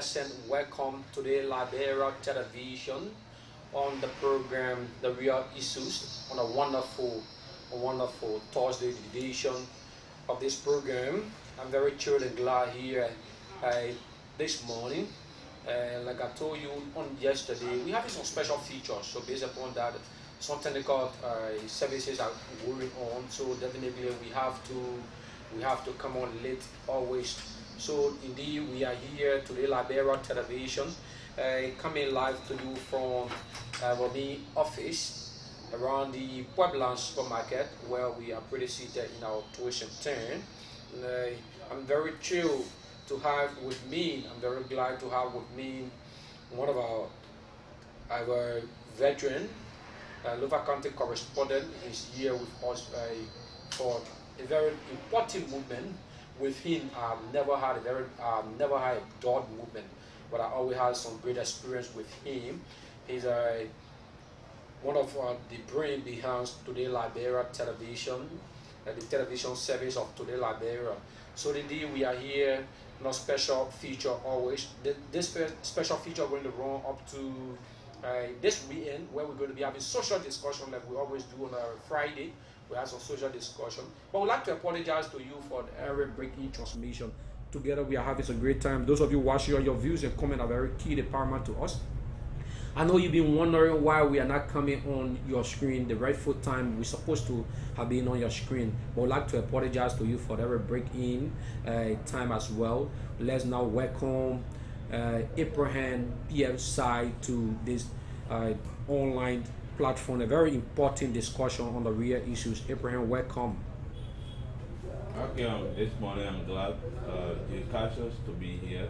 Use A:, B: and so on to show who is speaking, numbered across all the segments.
A: pleasant welcome to the Liberia television on the program The Real Issues on a wonderful Thursday edition of this program. I'm very thrilled and glad here this morning. Like I told you on yesterday, we have some special features. So based upon that, some technical services are going on. So definitely we have to come on late always. So indeed, we are here today, Liberia Television, coming live to you from our main office around the Pueblan supermarket, where we are pretty seated in our tuition turn. I'm very thrilled to have with me. I'm very glad to have with me one of our veteran, Lower County correspondent. Is here with us for a very important movement. With him, I've never had a dull movement, but I always had some great experience with him. He's one of the brain behind Today Liberia Television, the television service of Today Liberia. So indeed, we are here on a special feature always. This special feature going to run up to this weekend, where we're going to be having social discussion like we always do on a Friday. We have some social discussion, but we'd like to apologize to you for the error breaking transmission. Together we are having some great time. Those of you watching, your views and comments are very key, they're paramount to us. I know you've been wondering why we are not coming on your screen the rightful time we're supposed to have been on your screen, but we'd like to apologize to you for the error break-in time as well. Let's now welcome Abraham PFSI to this online platform, a very important discussion on the real issues. Abraham, welcome.
B: Okay, this morning I'm glad you catch us to be here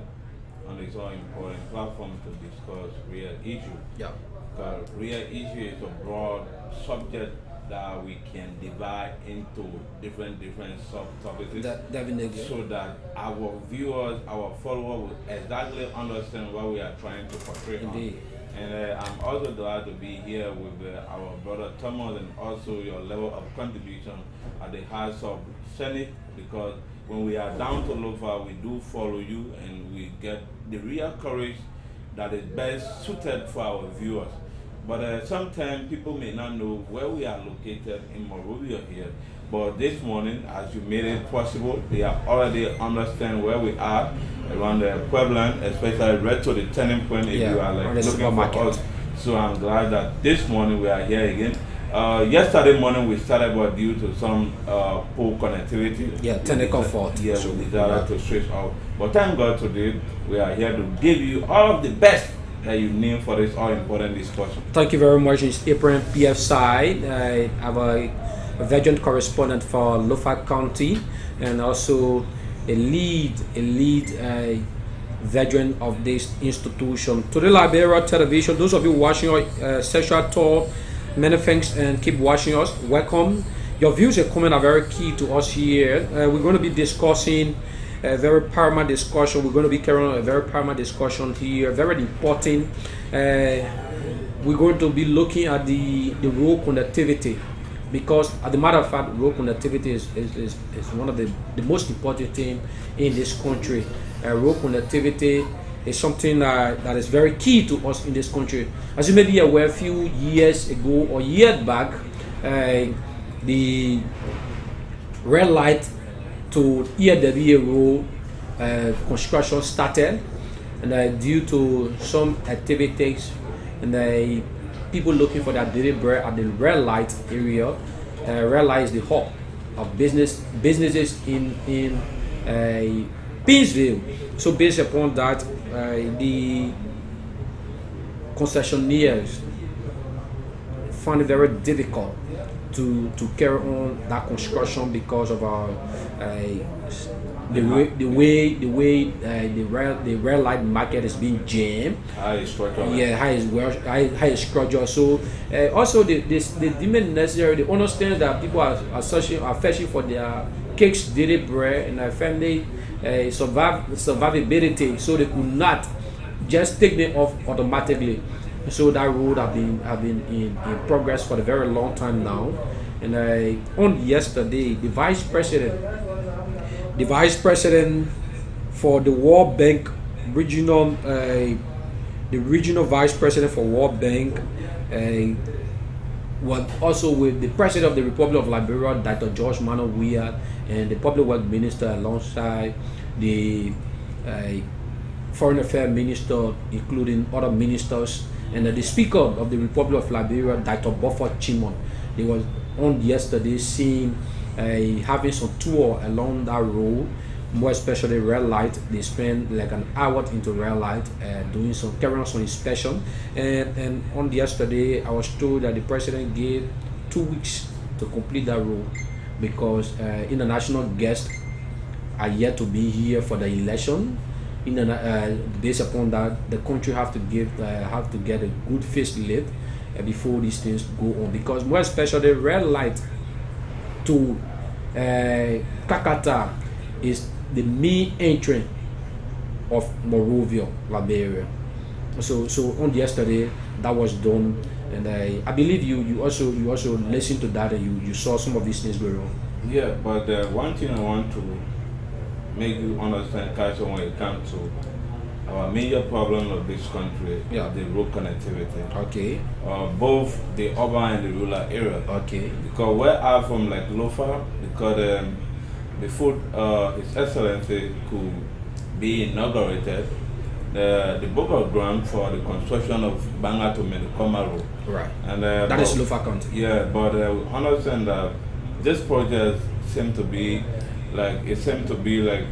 B: on this all important platform to discuss real issue.
A: Yeah.
B: Because real issue is a broad subject that we can divide into different subtopics.
A: Definitely.
B: So that our viewers, our followers will exactly understand what we are trying to portray.
A: Indeed.
B: And I'm also glad to be here with our brother Thomas, and also your level of contribution at the House of Senate, because when we are down to Lofa, we do follow you and we get the real courage that is best suited for our viewers. But sometimes people may not know where we are located in Monrovia here. But this morning, as you made it possible, they are already understand where we are around the Pueblan, especially right to the turning point if you are like looking for us. So I'm glad that this morning we are here again. Yesterday morning we started, but due to some poor connectivity.
A: Yeah, technical fault.
B: Yeah, we decided to switch out. But thank God today we are here to give you all of the best that you need for this all important discussion.
A: Thank you very much. It's Abraham PFSI. I have a veteran correspondent for Lofa County, and also a lead veteran of this institution. Today Liberia Television, those of you watching our sexual talk, many thanks and keep watching us. Welcome. Your views and comments are very key to us here. We're going to be discussing a very paramount discussion. We're going to be carrying on a very paramount discussion here, very important. We're going to be looking at the road connectivity, because as a matter of fact, road connectivity is one of the most important things in this country. Road connectivity is something that is very key to us in this country. As you may be aware, a few years ago or years back, the red light to ERWA road construction started, and due to some activities and people looking for their daily bread at the red light area. Red light is the hub of businesses in Pinsville. So based upon that, the concessionaires found it very difficult to carry on that construction because of the red light market is being jammed.
B: High structure.
A: Yeah, high structure. So also the demand necessary. They understand that people are fetching for their cakes, daily bread, and their family survivability. So they could not just take them off automatically. So that road have been in progress for a very long time now. And on yesterday, the vice president for the World Bank regional the regional vice president for World Bank, was also with the president of the Republic of Liberia, Dr. George Mano Weah, and the public work minister alongside the foreign affairs minister, including other ministers, and the speaker of the Republic of Liberia, Dr. Buffer Chimon. They was on yesterday seen having some tour along that road, more especially red light. They spent like an hour into red light, doing some carrying some inspection. And on yesterday, I was told that the president gave 2 weeks to complete that road because international guests are yet to be here for the election. Based upon that, the country have to get a good facelift before these things go on. Because more especially red light to Kakata is the main entrance of Monrovia, Liberia. So on yesterday that was done, and I believe you also listened to that and you saw some of these things going on.
B: Yeah, but one thing I want to make you understand, Kaiser, when it comes to our major problem of this country,
A: Yeah.
B: the road connectivity.
A: Okay.
B: Both the urban and the rural area.
A: Okay.
B: Because where I'm from, like Lofa, because before His Excellency could be inaugurated, the book of grant for the construction of Banga to Medikoma Road.
A: Right.
B: And
A: That is Lofa County.
B: yeah, but we understand that this project seems to be like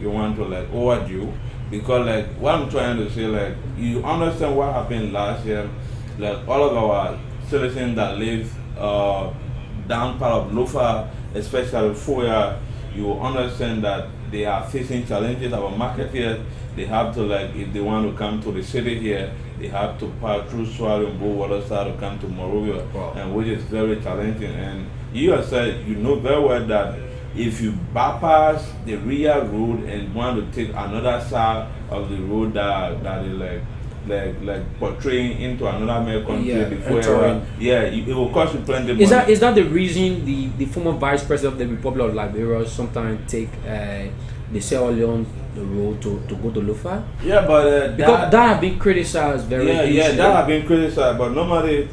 B: you want to like overdue, because like what I'm trying to say, like you understand what happened last year, like all of our citizens that live down part of Lofa, especially Foya, you understand that they are facing challenges. Our market here, they have to, like, if they want to come to the city here, they have to pass through Swallow and Waterside to come to Monrovia.
A: Wow.
B: And which is very challenging. And you have said, you know very well that if you bypass the rear road and want to take another side of the road that is like portraying into another American country,
A: Yeah,
B: before
A: entering.
B: it will cost you plenty money.
A: Is that the reason the former vice president of the Republic of Liberia sometimes take the Sierra Leone the road to go to Lofa?
B: Yeah, but
A: Because that have been criticized very
B: yeah, that have been criticized, but normally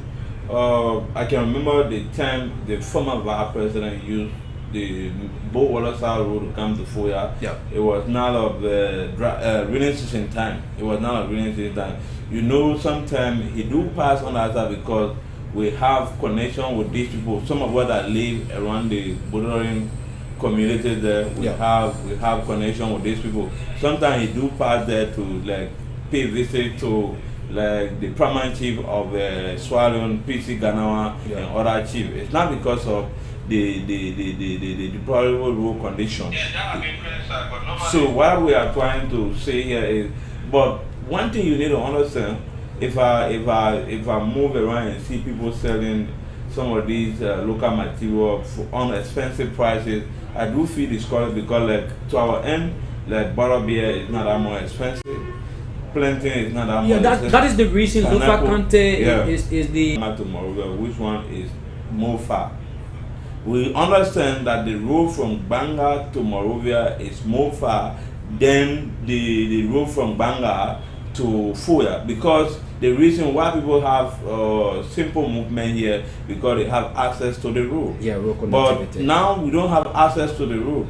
B: I can remember the time the former vice president used the Bow Waterside road to come to Foya.
A: Yeah.
B: It was not of the rainy season time. It was not of rainy season time. You know, sometimes he do pass on that side because we have connection with these people. Some of us that live around the bordering community there, we have connection with these people. Sometimes he do pass there to like pay visit to like the paramount chief of Swallow, PC Ganawa, and other chief. It's not because of the deplorable road condition. So what we are trying to say here is, but one thing you need to understand, if I move around and see people selling some of these local material on expensive prices, I do feel discouraged because like to our end, like bottle beer is not that more expensive. Planting is not that more expensive.
A: That is the reason Lofa County is the
B: Tomorrow, which one is more far? We understand that the road from Banga to Monrovia is more far than the road from Banga to Foya, because the reason why people have simple movement here because they have access to the road.
A: Yeah, road
B: but
A: connectivity.
B: now we don't have access to the road.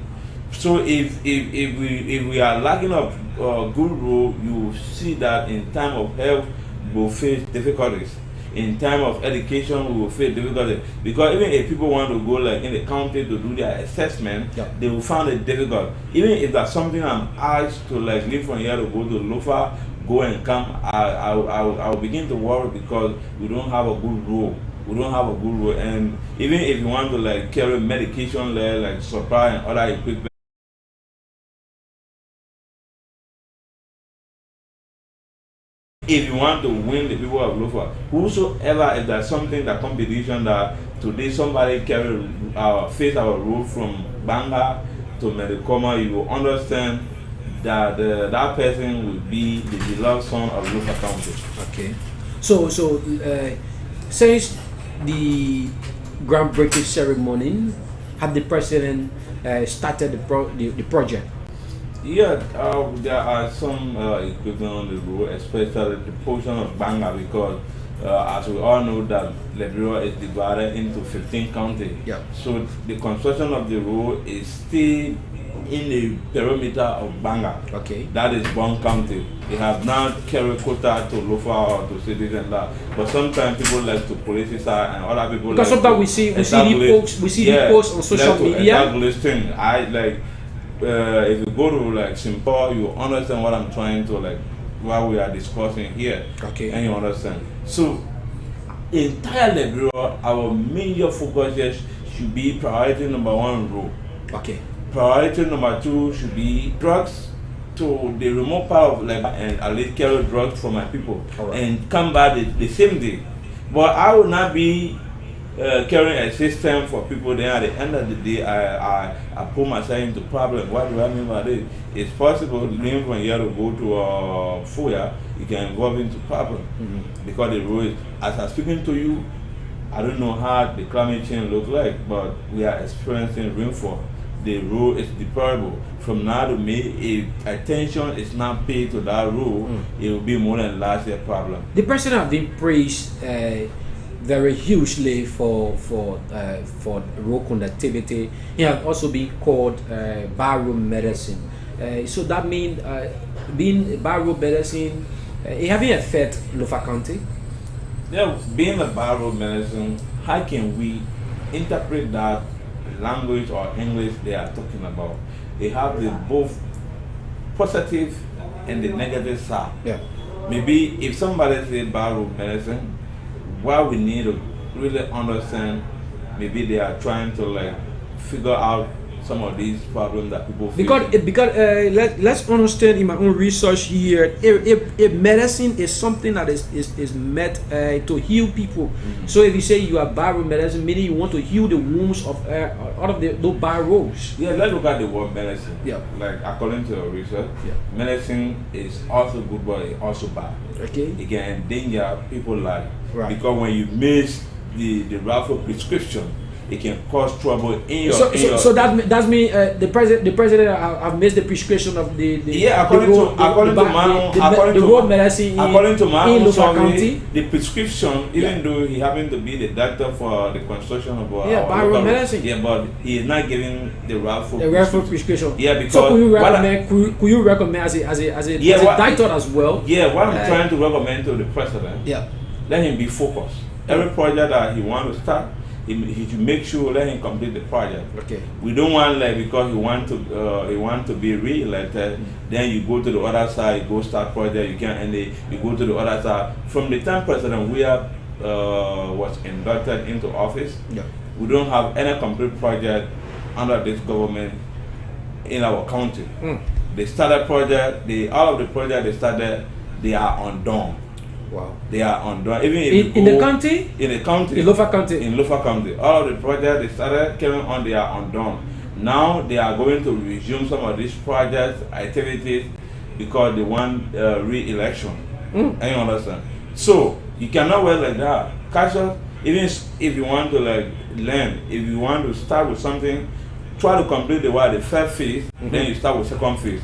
B: So if we are lacking of good road, you see that in time of health we will face difficulties. In time of education, we will face difficulties, because even if people want to go like in the county to do their assessment, they will find it difficult. Even if that's something I'm asked to like leave from here to go to Lofa, go and come, I'll begin to worry because we don't have a good road. We don't have a good road, and even if you want to like carry medication there, like supply and other equipment. If you want to win the people of Lofa, whosoever, if there's something, that competition that today somebody carry face our road from Banga to Medikoma, you will understand that that person will be the beloved son of Lofa County.
A: Okay. So since the groundbreaking ceremony, have the president started the project?
B: Yeah, there are some equipment on the road, especially the portion of Banga, because as we all know that Liberia is divided into 15 counties.
A: Yeah.
B: So the construction of the road is still in the perimeter of Banga.
A: Okay.
B: That is one county. They have now carried quota to Lofa or to cities and that. But sometimes people like to politicize and other people
A: Because
B: like
A: sometimes we see the posts on social media.
B: Exactly thing. I like if you go to like Simple, you understand what I'm trying to like what we are discussing here.
A: Okay.
B: And you understand. So entire Liberia, our major focus here should be priority number one road.
A: Okay.
B: Priority number two should be drugs to the remote part of Liberia and at least carry drugs for my people and come back the same day. But I will not be carrying a system for people. Then at the end of the day, I put myself into problem. What do I mean by this? It's possible living from here to go to Fuya, you can involve into problem because the road. As I'm speaking to you, I don't know how the climate change looks like, but we are experiencing rainfall. The road is deplorable. From now to May, if attention is not paid to that road, it will be more than last year's problem.
A: The president has been praised very hugely for road conductivity. He has also been called barroom medicine. So that means being barroom medicine, it having affect Lofa County.
B: Yeah, being a barroom medicine, how can we interpret that language or English they are talking about? They have the both positive and the negative side.
A: Yeah.
B: Maybe if somebody say barroom medicine, what we need to really understand, maybe they are trying to like figure out some of these problems that people face.
A: Let's understand in my own research here, if medicine is something that is meant to heal people. So if you say you are barroom medicine, meaning you want to heal the wounds of out of those barrows.
B: Yeah, let's look at the word medicine.
A: Yeah.
B: Like according to your research, medicine is also good but it's also bad.
A: Okay.
B: It can endanger people's life.
A: Right.
B: Because when you miss the rightful prescription, it can cause trouble in your.
A: So that means the president have missed the prescription of the road medicine
B: according to my
A: in
B: own
A: Lofa
B: survey,
A: County.
B: the prescription, even though he happened to be the doctor for the construction of
A: barroom medicine.
B: Yeah, but he is not giving the rightful
A: prescription.
B: Yeah, because
A: so could you recommend as a doctor as well?
B: Yeah, what I'm trying to recommend to the president.
A: Yeah.
B: Let him be focused. Every project that he wants to start, he should make sure let him complete the project.
A: Okay.
B: We don't want like because he want to be re-elected, then you go to the other side, you go start project, you go to the other side. From the time President Weah was inducted into office, we don't have any complete project under this government in our county. They started project, all of the projects they started, they are undone.
A: Wow.
B: They are undone. Even if
A: in the county?
B: In the county.
A: In Lofa County?
B: In Lofa County. All of the projects they started carrying on, they are undone. Now they are going to resume some of these projects, activities, because they want re-election. And you understand? So, you cannot wait like that. Casual, even if you want to like learn, if you want to start with something, try to complete the first phase, then you start with second phase.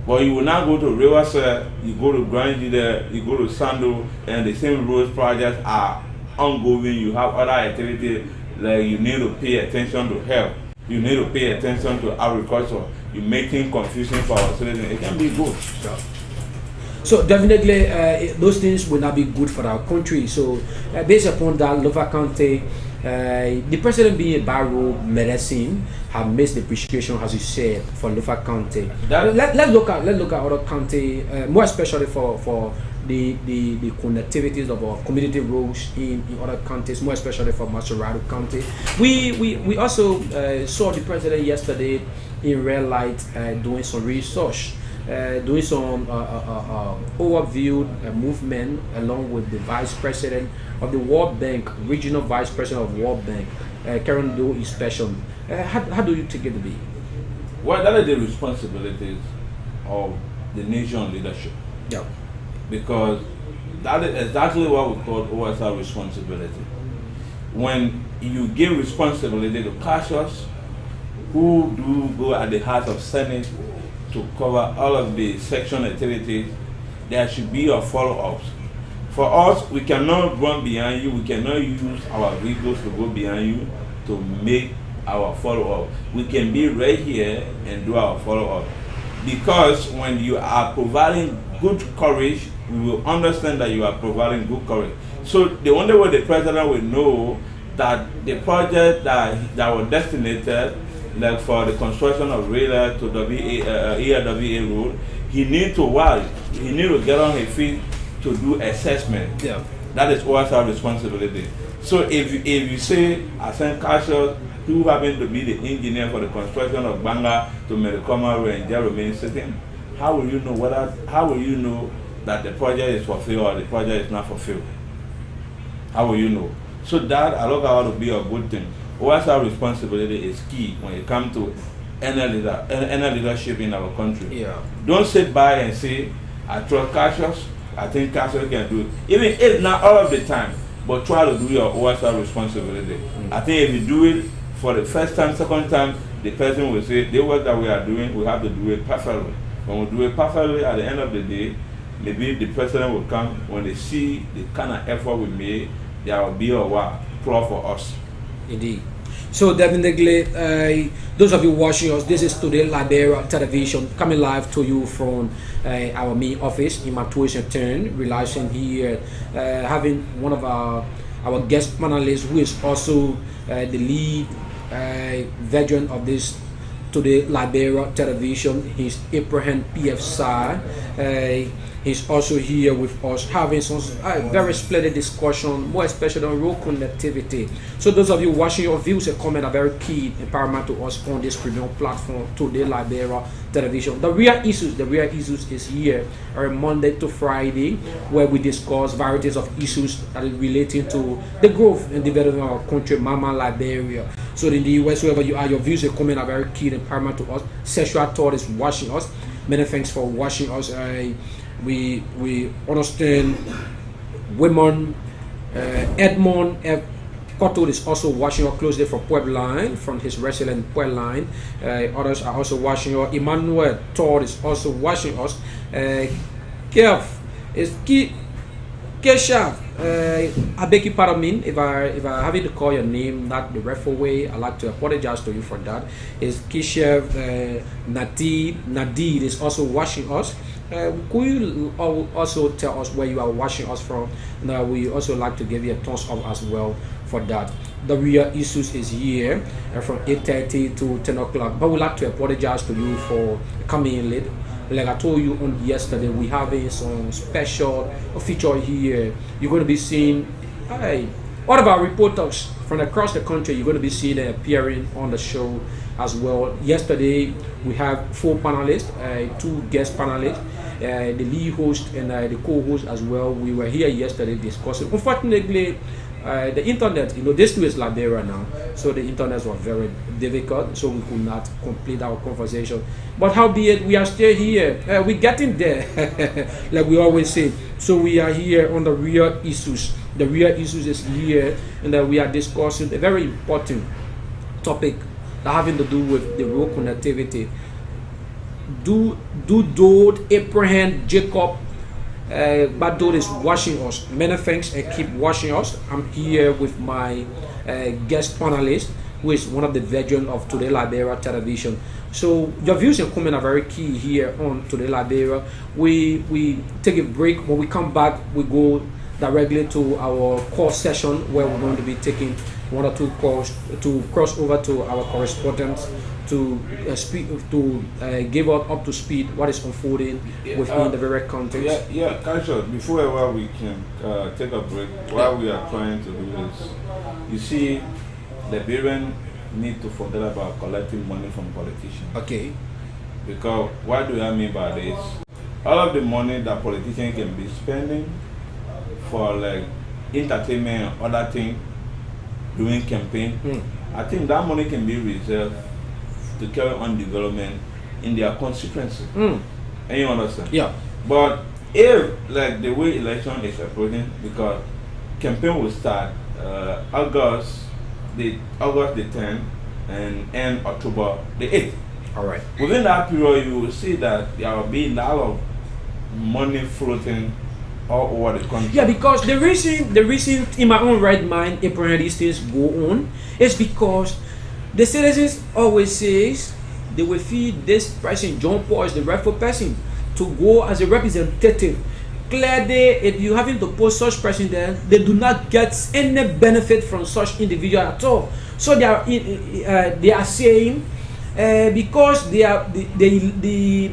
B: But you will not go to Riverside, you go to Grange there, you go to Sando, and the same roads projects are ongoing. You have other activities, like you need to pay attention to health. You need to pay attention to agriculture. You're making confusion for our citizens. It can be good.
A: So definitely those things will not be good for our country. So based upon that, Lofa County, the president being a barroom medicine have missed the prescription, as you said, for Lofa County. Let's look at other county, more especially for the connectivities of our community roads in other counties, more especially for Maserati County. We also saw the president yesterday in Red Light doing some research. Doing some overview movement along with the vice president of the World Bank, regional vice president of World Bank, Karen Do inspection. How do you take it to be?
B: Well, that is the responsibilities of the nation leadership.
A: Yeah.
B: Because that is exactly what we call oversight responsibility. When you give responsibility to pastors who do go at the heart of Senate, to cover all of the section activities, there should be a follow-ups. For us, we cannot run behind you. We cannot use our vehicles to go behind you to make our follow-up. We can be right here and do our follow-up. Because when you are providing good coverage, we will understand that you are providing good coverage. So the only way the president will know that the project that was designated, like for the construction of railway to ERWA road, he need to what? He need to get on his feet to do assessment.
A: Yeah.
B: That is always our responsibility. So if you say Asen Kashos, who happen to be the engineer for the construction of Banga to Merikoma Road and Jeremy City, how will you know that the project is fulfilled or the project is not fulfilled? How will you know? So that I look out to be a good thing. Always our responsibility is key when it comes to any leadership in our country.
A: Yeah.
B: Don't sit by and say, I trust Cassius, I think Cassius can do it. Even if not all of the time, but try to do your always responsibility. I think if you do it for the first time, second time, the person will say, the work that we are doing, we have to do it perfectly. When we do it perfectly, at the end of the day, maybe the president will come, when they see the kind of effort we made, there will be a applause for us.
A: Indeed. So definitely, those of you watching us, this is Today Liberia Television coming live to you from our main office in Matuation Turn, realizing here, having one of our guest panelists who is also the lead veteran of this Today Liberia Television. He's Abraham P.F. Sai. He's also here with us having some very splendid discussion, more especially on road connectivity. So those of you watching, your views and comments are very key and paramount to us on this premium platform, Today Liberia Television. The real issues is here every Monday to Friday, where we discuss varieties of issues that is relating to the growth and development of our country, Mama Liberia. So in the US, wherever you are, your views and comments are very key and paramount to us. Sexual Thought is watching us. Many thanks for watching us. We understand women. Edmond F. Cotto is also watching us closely from Puebla, from his resident Puebla. Others are also watching us. Emmanuel Todd is also watching us. Kev is Keshav. I beg your pardon if I having to call your name not the rightful way. I'd like to apologize to you for that. Is Keshav Nadid is also watching us. Could you also tell us where you are watching us from? Now we also like to give you a thumbs up as well for that. The real issues is here from 8:30 to 10 o'clock. But we'd like to apologize to you for coming in late. Like I told you on yesterday, we having some special feature here. You're going to be seeing all of our reporters from across the country. You're going to be seeing them appearing on the show as well. Yesterday we have 4 panelists, 2 guest panelists, the lead host and the co-host as well. We were here yesterday discussing. Unfortunately, the internet, this too is Liberia now, so the internet was very difficult, so we could not complete our conversation. But howbeit, we are still here. We're getting there, like we always say. So we are here on the real issues. The real issues is here, and we are discussing a very important topic that having to do with the road connectivity. Do Abraham Jacob Badod is watching us. Many thanks and keep watching us. I'm here with my guest panelist, who is one of the veterans of Today Liberia Television. So your views and comments are very key here on Today Liberia. We take a break. When we come back, we go directly to our course session where we're going to be taking 1 or 2 calls to cross over to our correspondents to give us up to speed what is unfolding within the very context.
B: Yeah, Kasha, before we can take a break, what we are trying to do is, you see, Liberians need to forget about collecting money from politicians.
A: Okay.
B: Because what do I mean by this? All of the money that politicians can be spending for like entertainment and other things, doing campaign, I think that money can be reserved to carry on development in their constituency. And you understand?
A: Yeah.
B: But if like the way election is approaching, because campaign will start August the 10th and end October the 8th.
A: All right.
B: Within that period, you will see that there will be a lot of money floating all over the country.
A: Yeah, because the reason in my own right mind, apparently these things go on, is because the citizens always says they will feed this person, John Paul is the rightful person, to go as a representative. Clearly, if you having to post such person there, they do not get any benefit from such individual at all. So they are saying because the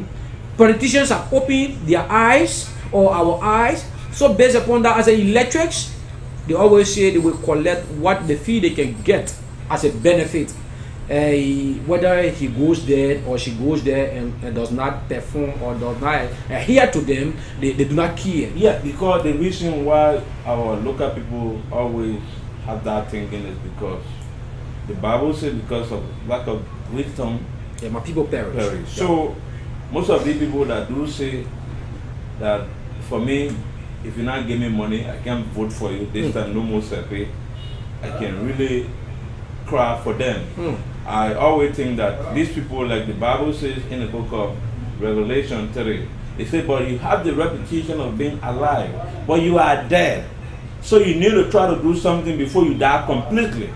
A: politicians are opening their eyes or our eyes. So based upon that, as an electrics, they always say they will collect what the fee they can get as a benefit. Whether he goes there or she goes there and does not perform or does not adhere to them, they do not care.
B: Yeah, because the reason why our local people always have that thinking is because the Bible says because of lack of wisdom,
A: Yeah, my people perish.
B: perish. So most of these people that do say that for me, if you not give me money, I can't vote for you. This time no more separate. I can really cry for them. I always think that these people, like the Bible says in the book of Revelation 3, it says, but you have the reputation of being alive, but you are dead. So you need to try to do something before you die completely.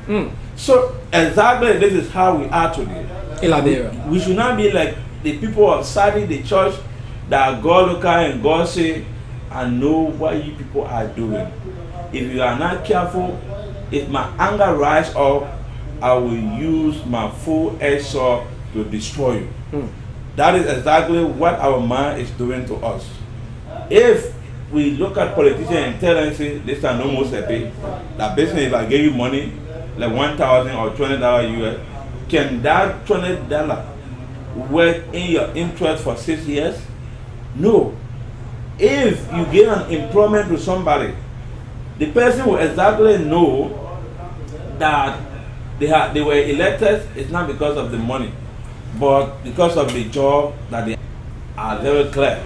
B: So exactly this is how we are today.
A: In Liberia.
B: We should not be like the people of Sadi, the church, that God look at and God say, I know what you people are doing. If you are not careful, if my anger rise up, I will use my full-edged sword to destroy you. That is exactly what our mind is doing to us. If we look at politicians and tell them, say, this are no more happy, that basically if I give you money, like $1,000 or $20 US, can that $20 work in your interest for 6 years? No. If you give an employment to somebody, the person will exactly know that they were elected. It's not because of the money, but because of the job that they are very clear.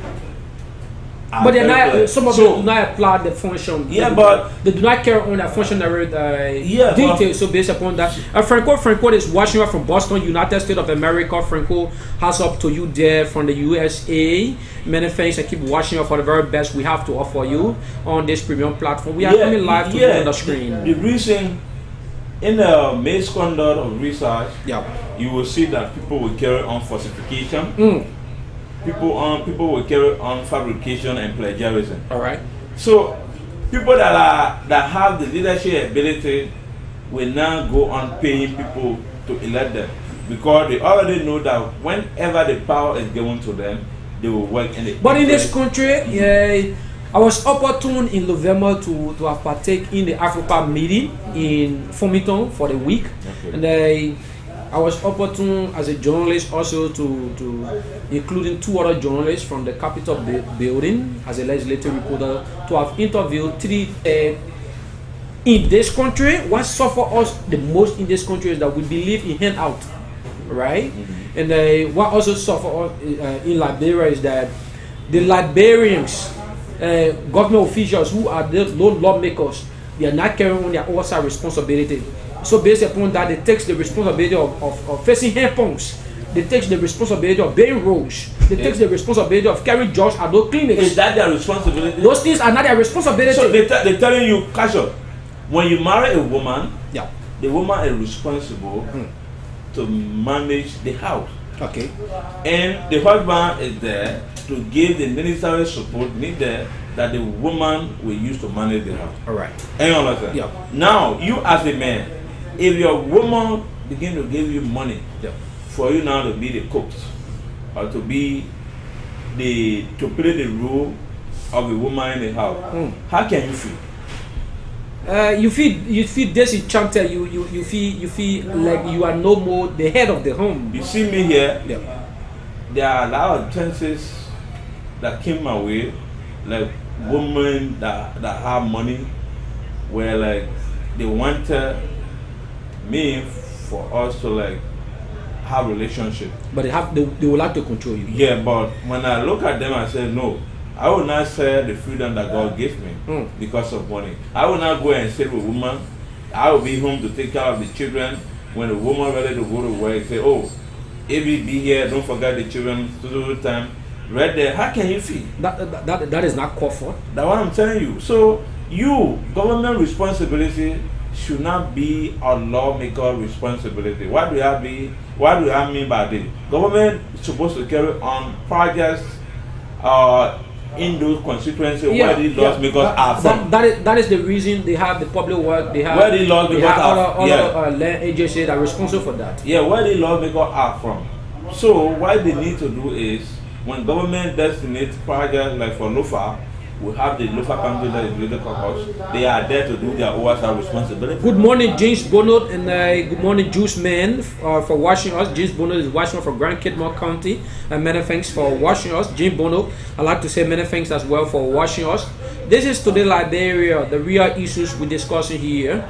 A: But they're not, some of them do not apply the function.
B: Yeah, but
A: they do not carry on that functionary details. So based upon that, Franco is watching us from Boston, United States of America. Franco has up to you there from the USA. Many thanks. I keep watching you for the very best we have to offer you on this premium platform. We are coming live to you on the screen.
B: The reason in the misconduct of research, you will see that people will carry on falsification. People will carry on fabrication and plagiarism.
A: All right.
B: So people that have the leadership ability will now go on paying people to elect them, because they already know that whenever the power is given to them, they will work in it.
A: But in this country, I was opportune in November to have partake in the Africa meeting in Farmington for the week, and I was opportune as a journalist also to including 2 other journalists from the Capitol building as a legislative reporter to have interviewed 3 in this country. What suffer us the most in this country is that we believe in handout, right? And what also suffer us in Liberia is that the Liberians, government officials who are the lawmakers, they are not carrying on their oversight responsibility. So based upon that, they take the responsibility of facing handpumps. They take the responsibility of bearing roads. They take the responsibility of carrying drugs at those clinics.
B: Is that their responsibility?
A: Those things are not their responsibility.
B: So they're telling you, casual, when you marry a woman, the woman is responsible to manage the house.
A: Okay.
B: And the husband is there to give the necessary support needed that the woman will use to manage the house.
A: All right.
B: And you understand? Now, you as a man, if your woman begin to give you money for you now to be the cook or to be to play the role of a woman in the house, how can you feel?
A: You feel disenchanted. You feel like you are no more the head of the home.
B: You see me here. There are a lot of chances that came my way, like women that have money, where like they wanted me for us to like have relationship. But
A: they would like to control you.
B: Yeah, but when I look at them, I say no. I will not sell the freedom that God gave me because of money. I will not go and sit with a woman. I will be home to take care of the children. When the woman ready to go to work, say, oh, If we be here, don't forget the children to time. Right there, how can you feel?
A: That is not called for.
B: That's what I'm telling you. So government responsibility should not be a lawmaker responsibility. What do I mean by this? Government is supposed to carry on projects in those constituencies where the lawmakers are from.
A: That is the reason they have the public work, they have
B: where the lawmakers
A: other land agencies that are responsible for that.
B: Yeah, where the lawmakers are from. So what they need to do is, when government designates projects like for LOFA, we have the LOFA council that is Greater Caucus. They are there to do their oversight responsibility.
A: Good morning, James Bonot, and good morning, Juice Man, for watching us. James Bonot is watching us from Grand Kidmore County, and many thanks for watching us. James Bonot, I'd like to say many thanks as well for watching us. This is today Liberia, the real issues we're discussing here.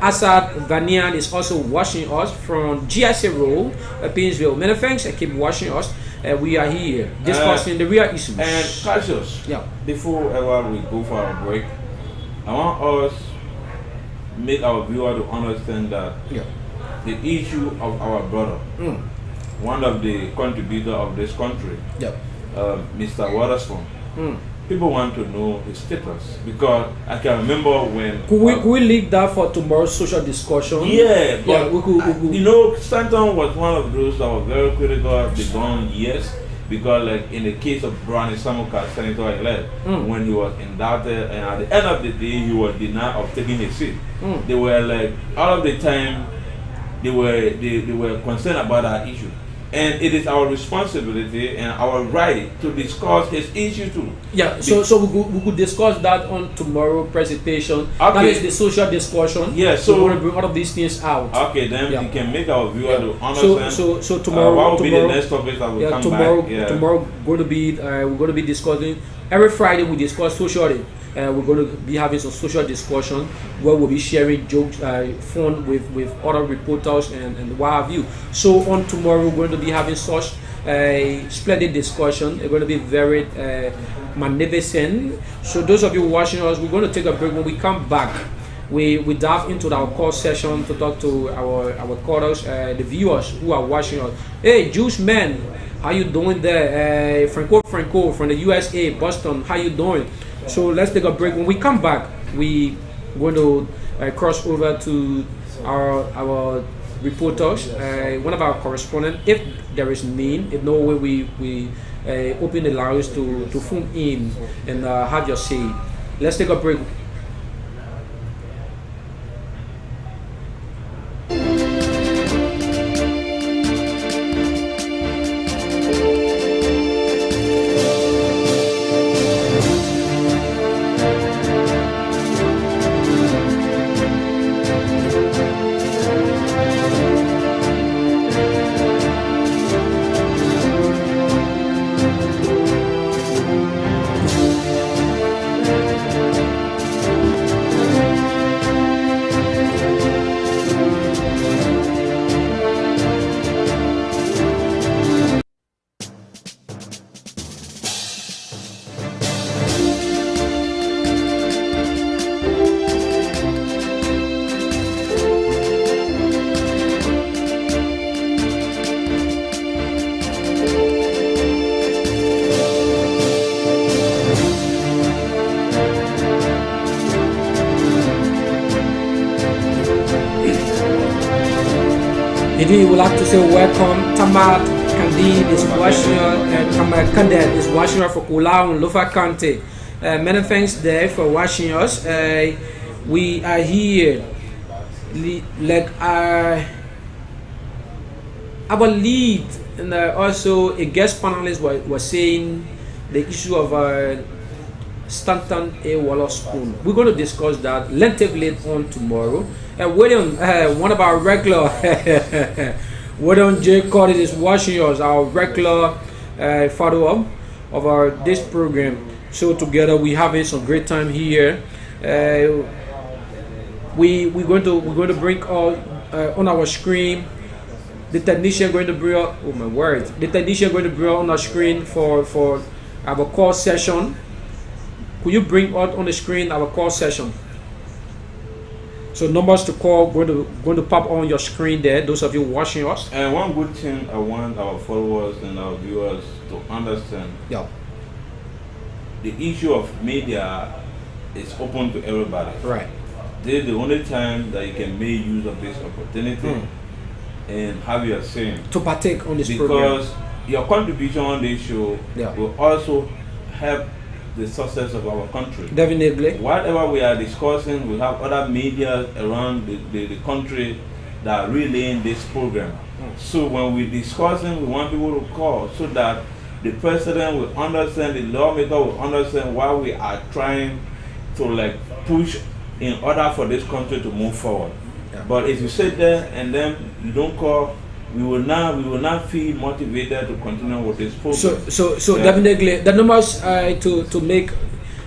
A: Assad Vanian is also watching us from GIC Road, Painesville. Many thanks, and keep watching us. We are here discussing the real issues.
B: And Cassius, before ever we go for our break, I want us make our viewer to understand that the issue of our brother, one of the contributors of this country, Mr. Waterspoon, people want to know his status, because I can remember when.
A: Could we leave that for tomorrow's social discussion?
B: Yeah, but
A: we could.
B: You know, Stanton was one of those that were very critical of the gone years, because like in the case of Brownie Samuka, Senator elect, when he was indicted, and at the end of the day he was denied of taking his seat. They were like all of the time they were concerned about that issue. And it is our responsibility and our right to discuss his issue too.
A: Yeah, so we could discuss that on tomorrow's presentation. Okay. That is the social discussion.
B: Yeah, so
A: we want to bring all of these things out.
B: Okay, then you can make our viewer to understand.
A: So tomorrow,
B: what will be the next topic that will come back? Yeah.
A: Tomorrow we're going to be discussing. Every Friday we discuss socially. We're going to be having some social discussion where we'll be sharing jokes, fun with other reporters and what have you. So on tomorrow we're going to be having such a splendid discussion. It's going to be very magnificent. So those of you watching us, we're going to take a break. When we come back, we dive into our call session to talk to our callers, the viewers who are watching us. Hey, Juice Man, how you doing there? Franco from the USA, Boston, how you doing? So let's take a break. When we come back, we going to cross over to our reporters, one of our correspondents, if there is need. If no way, we open the lines to phone in and have your say. Let's take a break. Indeed, we'd like to say welcome. Tamar Candide is watching us, Tamar Candide is watching us for Kula and Lofa County. Many thanks there for watching us. We are here, like our lead and also a guest panelist was saying the issue of Stanton A. Waterspoon. We're going to discuss that lengthily on tomorrow. William, one of our regular, William J. Curtis is watching us, our regular follow-up of this program. So together we having some great time here. We're going to bring all on our screen. The technician going to bring up, oh my word, the technician going to bring on our screen for our call session. Could you bring out on the screen our call session? So numbers to call going to pop on your screen there. Those of you watching us.
B: And one good thing I want our followers and our viewers to understand:
A: Yeah.
B: the issue of media is open to everybody.
A: Right.
B: This is the only time that you can make use of this opportunity and have your say.
A: To partake on this program.
B: Because your contribution on this show will also help the success of our country.
A: Definitely.
B: Whatever we are discussing, we have other media around the country that are relaying this program. So when we're discussing, we want people to call so that the president will understand, the lawmaker will understand why we are trying to like push in order for this country to move forward. But if you sit there and then you don't call, we will not feel motivated to continue with this program.
A: So definitely the numbers to make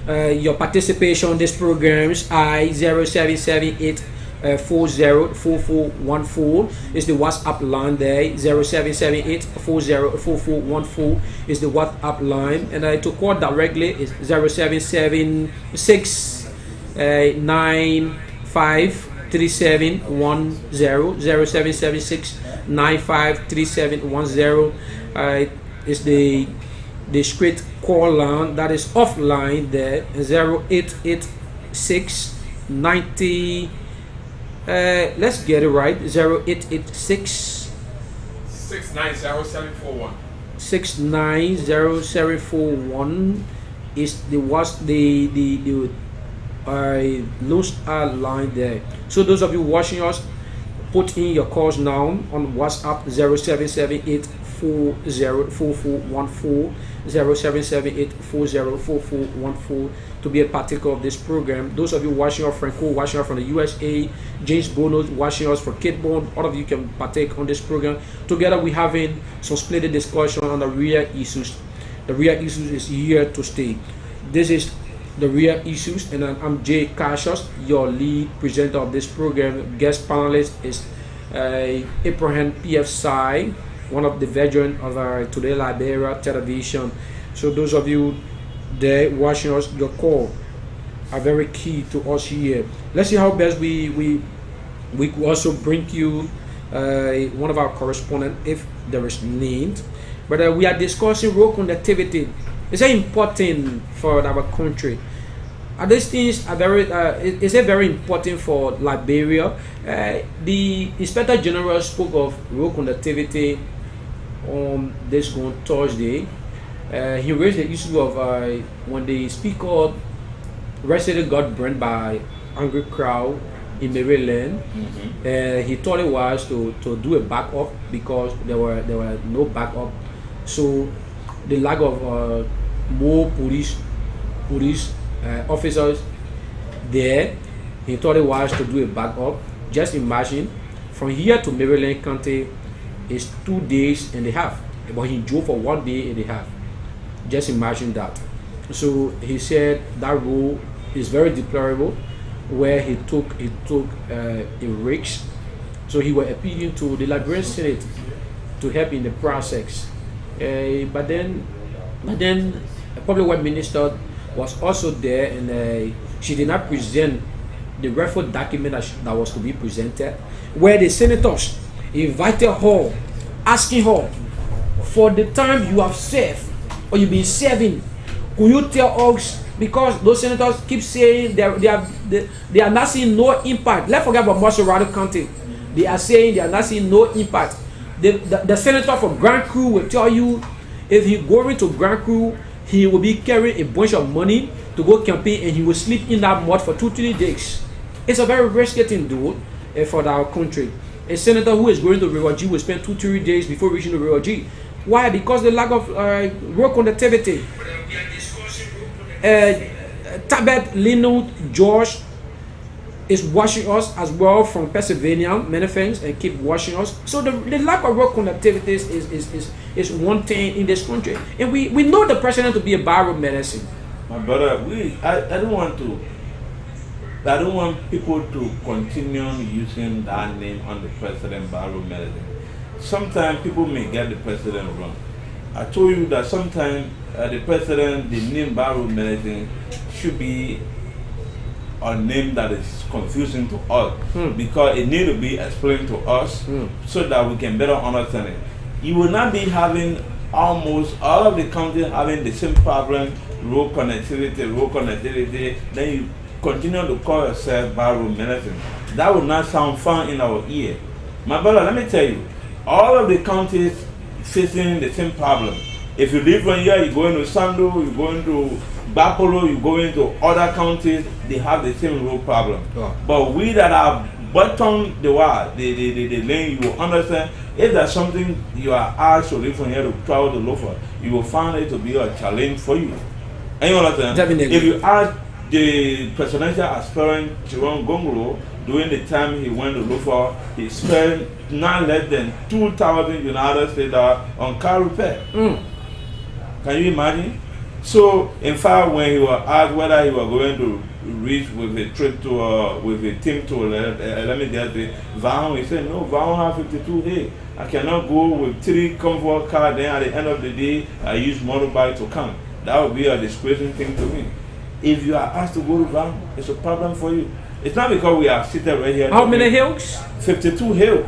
A: your participation in these programs I 0778 404414 is the WhatsApp line there. 0778 404414 is the WhatsApp line, and to call directly is 0776 95 3710 0776 953710 is the straight call line. That is offline there. 0886 90 let's get it right. 0886
C: 690741
A: 690741 is the lost line there. So those of you watching us, put in your calls now on WhatsApp 0778 404414 0778 404414 to be a partaker of this program. Those of you watching us, Franco watching us from the USA, James Bono watching us from Cape Bone, all of you can partake on this program. Together we're having some splendid discussion on the real issues. The real issues is here to stay. This is the real issues, and I'm Jay Cassius, your lead presenter of this program. Guest panelist is Abraham P.F. Sai, one of the veterans of Today Liberia television. So those of you there watching us, your call are very key to us here. Let's see how best we could also bring you one of our correspondents if there is need. But we are discussing road connectivity. It's very important for our country. These things are it's very important for Liberia. The Inspector General spoke of road connectivity on this going Thursday. He raised the issue of when the speaker resident got burned by angry crowd in Maryland. He thought it was to do a backup because there were no backup. So the lack of more police officers there, he thought it was to do a backup. Just imagine, from here to Maryland County is 2 days and a half, but he drove for 1 day and a half. Just imagine that. So he said that rule is very deplorable, where he took a risk. So he was appealing to the Liberian Senate to help in the process. But then a public works minister was also there, and she did not present the reference document that was to be presented, where the senators invited her, asking her, for the time you have served or you've been serving, could you tell us, because those senators keep saying they are not seeing no impact. Let's forget about Morsorado County. They are saying they are not seeing no impact. The senator from Grand Cru will tell you, if he going to Grand Cru, he will be carrying a bunch of money to go campaign, and he will sleep in that mud for 2-3 days. It's a very risky thing, dude, for our country. A senator who is going to River G will spend 2-3 days before reaching the River G. Why? Because the lack of road connectivity. Tabet Lino George is watching us as well from Pennsylvania. Many thanks, and keep watching us. So the lack of road connectivity is one thing in this country, and we know the president to be a biomedicine.
B: My brother, I don't want people to continue using that name on the president, biomedicine. Sometimes people may get the president wrong. I told you that sometimes the president, the name biomedicine should be a name that is confusing to us because it need to be explained to us so that we can better understand it. You will not be having almost all of the counties having the same problem, road connectivity, then you continue to call yourself Barrow Medicine. That would not sound fun in our ear. My brother, let me tell you, all of the counties facing the same problem. If you live from here, you go into Sando, you go into Bapolo, you go into other counties, they have the same road problem.
A: Yeah.
B: But we that are bottom the lane, you will understand if there's something you are asked to live from here to travel to look for, you will find it to be a challenge for you. And you understand?
A: Definitely.
B: If you ask the presidential aspirant Jerome Gongolo, during the time he went to look for, he spent not less than 2,000 United States on car repair. Can you imagine? So, in fact, when he was asked whether he was going to reach with a trip to with a team to let me get the Vaughan, he said, no, Vaughan have 52 days. I cannot go with 3 comfort cars. Then at the end of the day, I use motorbike to come. That would be a disgracing thing to me. If you are asked to go to Vaughan, it's a problem for you. It's not because we are seated right here.
A: How many hills?
B: 52 hills.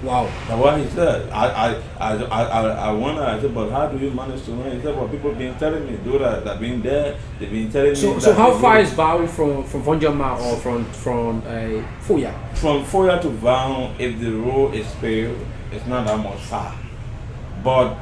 A: Wow.
B: That's what he said. I wonder, I said, but how do you manage to know? He said, well, people been telling me, those that have been there, they've been telling me.
A: So how far is Vaughan from Vonjama or from Foya?
B: From Foya to Vaughan, if the road is paved, it's not that much far. But